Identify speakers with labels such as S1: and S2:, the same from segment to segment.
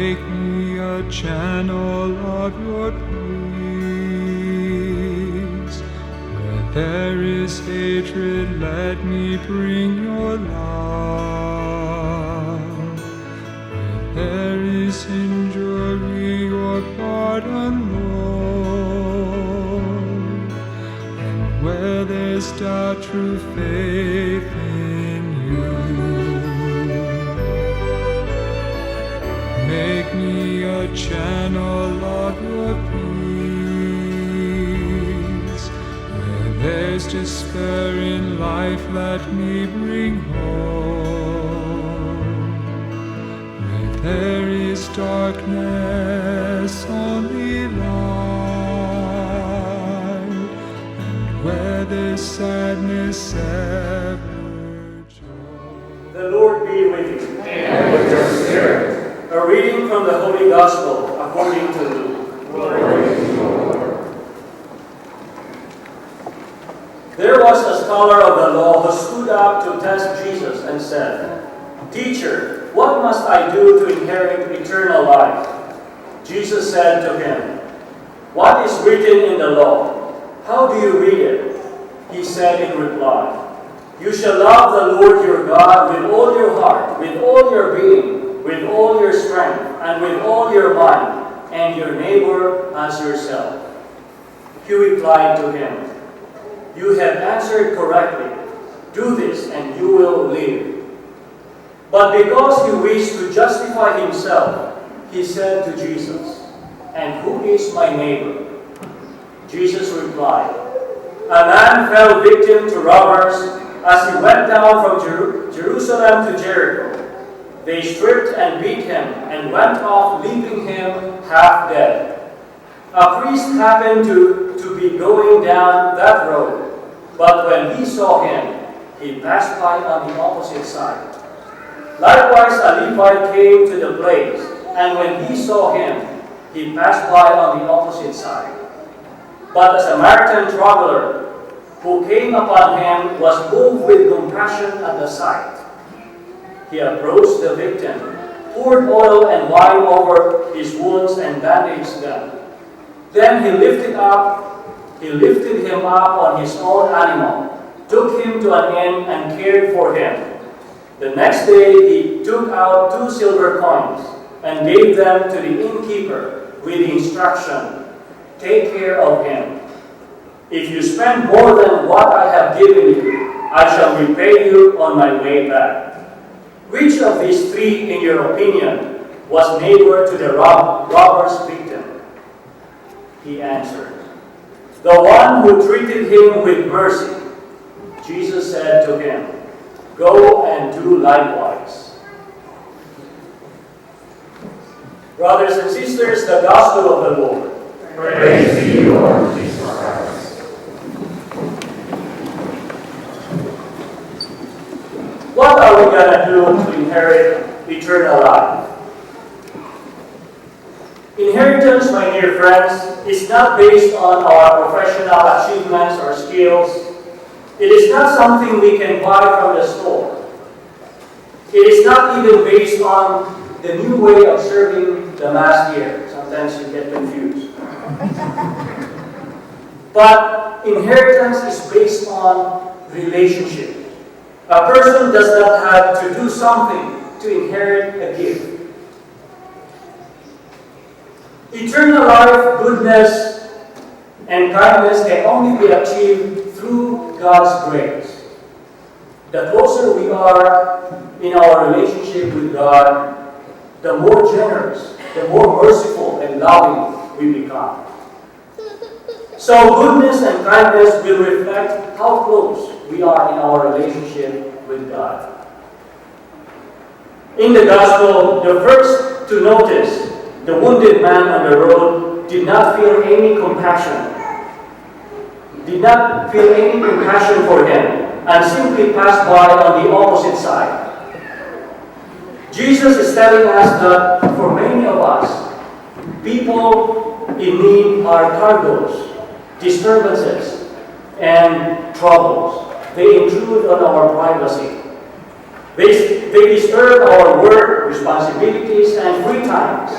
S1: Make me a channel of your peace. Where there is hatred, let me bring your love. Where there is injury, your pardon, Lord. And where there's doubt, true faith in you. Make me a channel of your peace. Where there's despair in life, let me bring hope. Where there is darkness, only light. And where there's sadness, ever joy.
S2: The Lord be with you.
S3: And with your spirit.
S2: A reading from the Holy Gospel according to Luke.
S3: Glory to you, Lord.
S2: There was a scholar of the law who stood up to test Jesus and said, "Teacher, what must I do to inherit eternal life?" Jesus said to him, "What is written in the law? How do you read it?" He said in reply, "You shall love the Lord your God with all your heart, with all your being, with all your strength, and with all your mind, and your neighbor as yourself." He replied to him, "You have answered correctly. Do this, and you will live." But because he wished to justify himself, he said to Jesus, "And who is my neighbor?" Jesus replied, "A man fell victim to robbers as he went down from Jerusalem to Jericho. They stripped and beat him and went off, leaving him half dead. A priest happened to be going down that road, but when he saw him, he passed by on the opposite side. Likewise, a Levite came to the place, and when he saw him, he passed by on the opposite side. But a Samaritan traveler who came upon him was moved with compassion at the sight. He approached the victim, poured oil and wine over his wounds, and bandaged them. Then he lifted him up on his own animal, took him to an inn, and cared for him. The next day he took out 2 silver coins and gave them to the innkeeper with the instruction, "Take care of him. If you spend more than what I have given you, I shall repay you on my way back." Which of these 3, in your opinion, was neighbor to the robber's victim? He answered, "The one who treated him with mercy." Jesus said to him, "Go and do likewise." Brothers and sisters, the Gospel of the Lord.
S3: Praise to you, Lord Jesus Christ.
S2: What are we going to do to inherit eternal life? Inheritance, my dear friends, is not based on our professional achievements or skills. It is not something we can buy from the store. It is not even based on the new way of serving the Mass here. Sometimes you get confused. But inheritance is based on relationship. A person does not have to do something to inherit a gift. Eternal life, goodness, and kindness can only be achieved through God's grace. The closer we are in our relationship with God, the more generous, the more merciful and loving we become. So goodness and kindness will reflect how close we are in our relationship with God. In the Gospel, the first to notice the wounded man on the road did not feel any compassion for him, and simply passed by on the opposite side. Jesus is telling us that for many of us, people in need are cargoes, disturbances, and troubles. They intrude on our privacy. They disturb our work, responsibilities, and free times.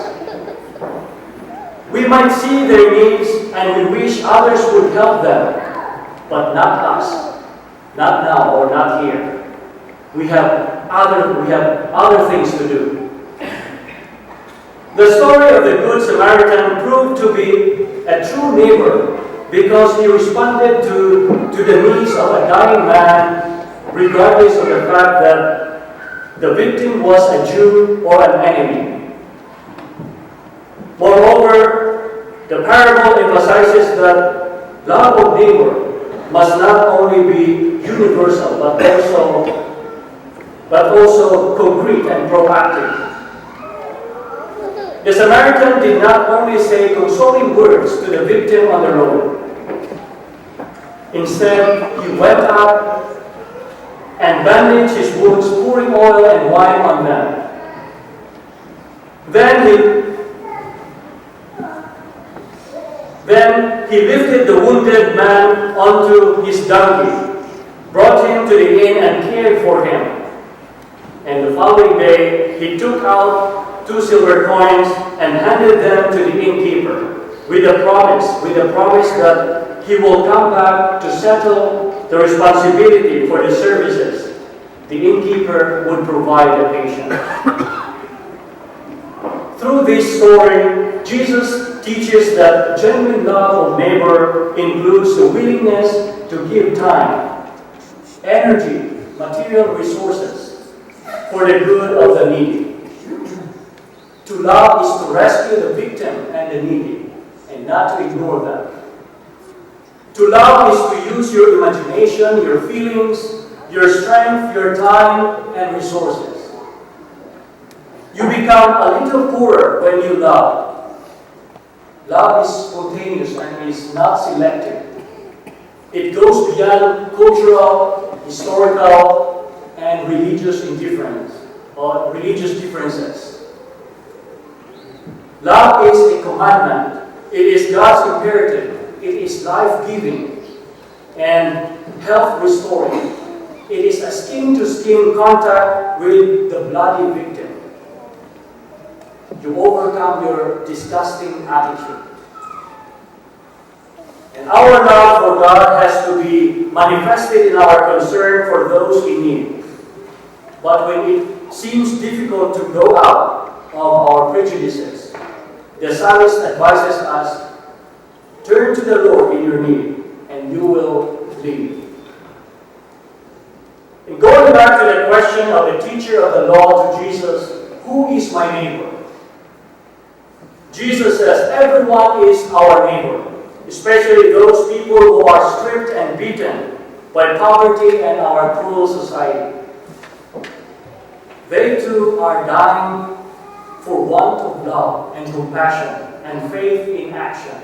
S2: We might see their needs and we wish others would help them, but not us. Not now or not here. We have other things to do. The story of the Good Samaritan proved to be a true neighbor because he responded to the needs of a dying man, regardless of the fact that the victim was a Jew or an enemy. Moreover, the parable emphasizes that love of neighbor must not only be universal but also concrete and proactive. The Samaritan did not only say consoling words to the victim on the road. Instead, he went out and bandaged his wounds, pouring oil and wine on them. Then he lifted the wounded man onto his donkey, brought him to the inn and cared for him. And the following day, he took out 2 silver coins and handed them to the innkeeper with the promise that he will come back to settle the responsibility for the services. The innkeeper would provide the patient. Through this story, Jesus teaches that genuine love of neighbor includes the willingness to give time, energy, material resources for the good of the needy. To love is to rescue the victim and the needy, and not to ignore them. To love is to use your imagination, your feelings, your strength, your time, and resources. You become a little poorer when you love. Love is spontaneous and is not selective. It goes beyond cultural, historical, and religious indifference or religious differences. Love is a commandment. It is God's imperative. It is life-giving and health-restoring. It is a skin-to-skin contact with the bloody victim. You overcome your disgusting attitude. And our love for God has to be manifested in our concern for those in need. But when it seems difficult to go out of our prejudices, the psalmist advises us, turn to the Lord in your need, and you will live. And going back to the question of the teacher of the law to Jesus, who is my neighbor? Jesus says everyone is our neighbor, especially those people who are stripped and beaten by poverty and our cruel society. They too are dying for want of love and compassion and faith in action.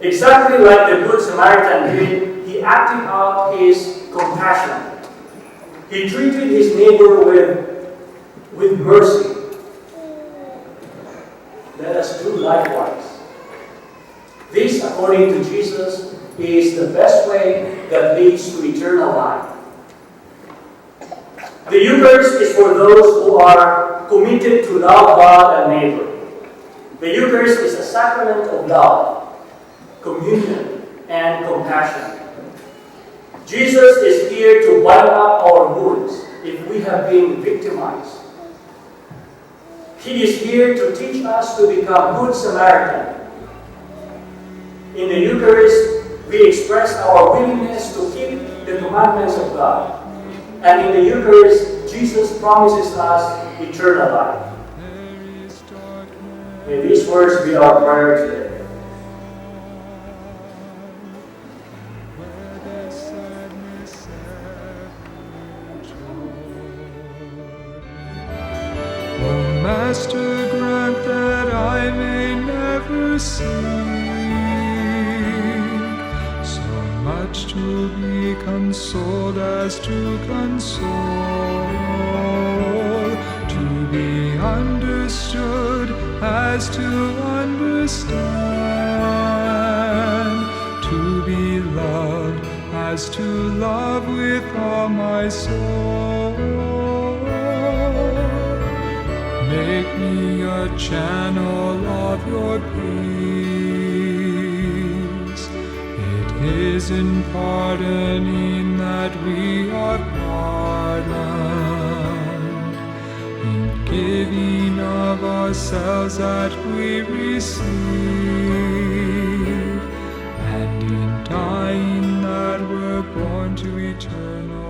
S2: Exactly like the Good Samaritan did, he acted out his compassion. He treated his neighbor with mercy. Let us do likewise. This, according to Jesus, is the best way that leads to eternal life. The Eucharist is for those who are committed to love God and neighbor. The Eucharist is a sacrament of love, communion, and compassion. Jesus is here to bind up our wounds if we have been victimized. He is here to teach us to become good Samaritan. In the Eucharist, we express our willingness to keep the commandments of God. And in the Eucharist, Jesus promises us eternal life. May these words be our prayer today.
S1: O Master, grant that I may never seek so much to be consoled as to console, to be understood as to understand, to be loved as us to love with all my soul. Make me a channel of your peace. It is in pardoning that we are pardoned, in giving of ourselves that we receive, and in dying that we're born to eternal